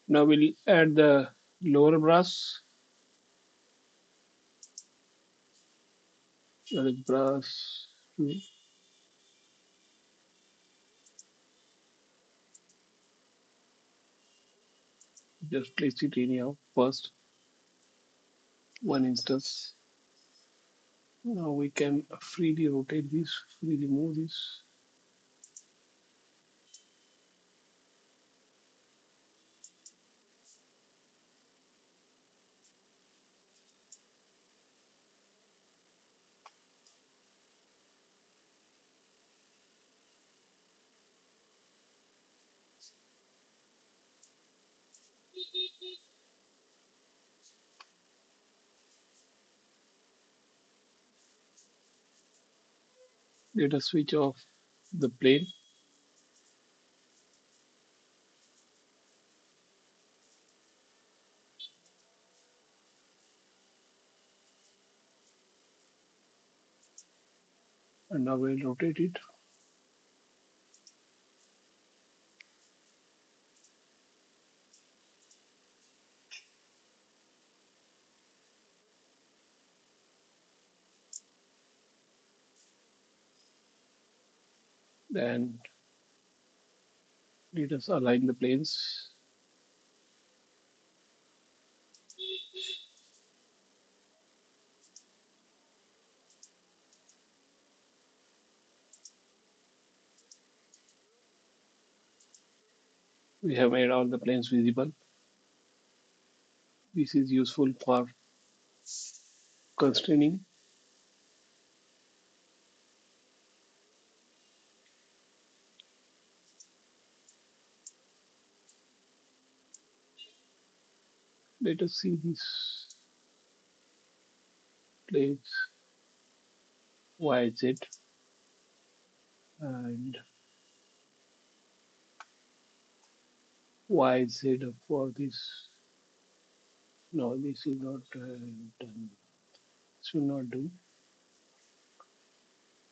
Now we'll add the lower brass. That is brass. Just place it in here first. One instance. Now we can freely rotate this, freely move this. Let us switch off the plane. And now we'll rotate it. Then let us align the planes. We have made all the planes visible. This is useful for constraining. Let us see these planes YZ and YZ for this. No, this is not done. This will not do.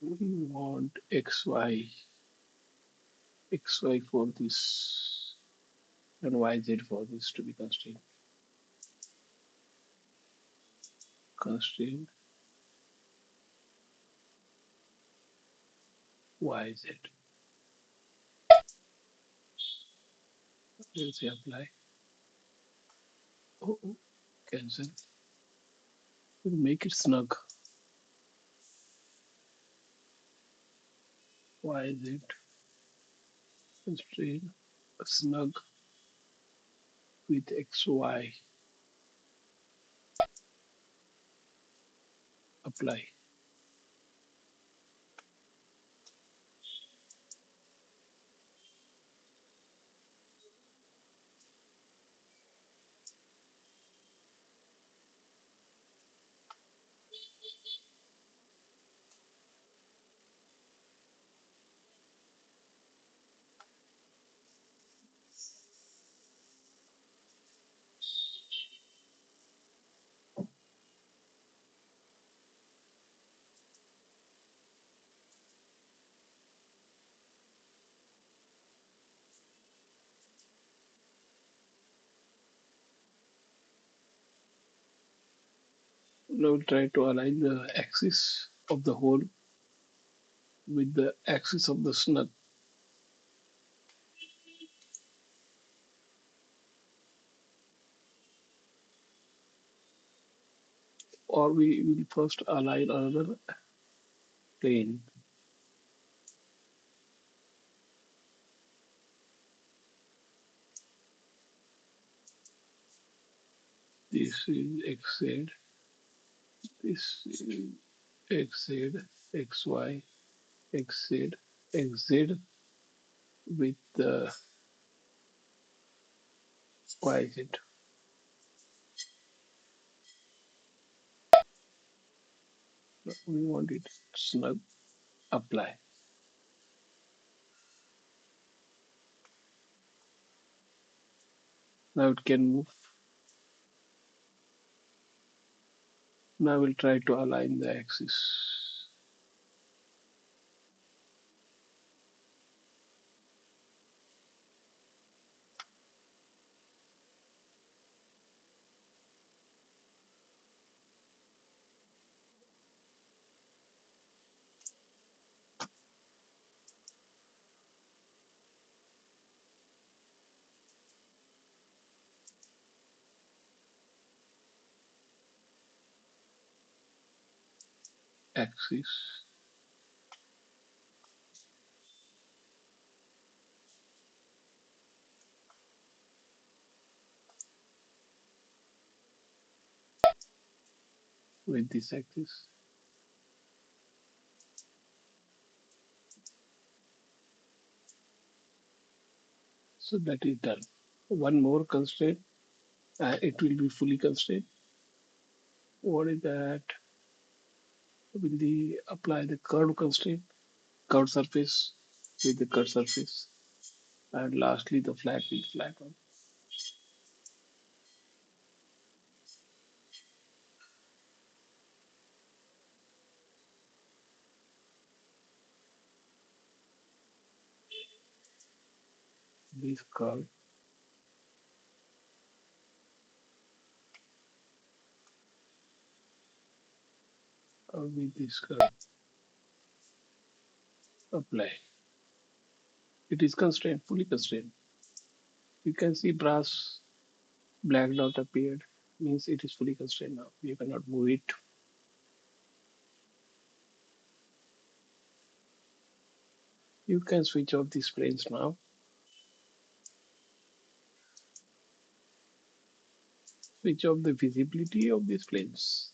We want XY for this, and YZ for this to be constrained. Constraint YZ. Let's say apply. Oh, cancel. We'll make it snug. YZ constraint snug with XY. Apply. Now we'll try to align the axis of the hole with the axis of the snug. Or we will first align another plane. This is XZ, this is XZ, XY, XZ, XZ with the YZ. We want it snug. Apply. Now it can move. Now we'll try to align the axis. axis with this axis. So that is done. One more constraint, it will be fully constrained. What is that? Will the apply the curve constraint, curved surface with the curved surface, and lastly the flat with flat one. This curve with this curve apply. It is constrained, fully constrained. You can see brass black dot appeared, means it is fully constrained now. You cannot move it. You can switch off these planes now. Switch off the visibility of these planes.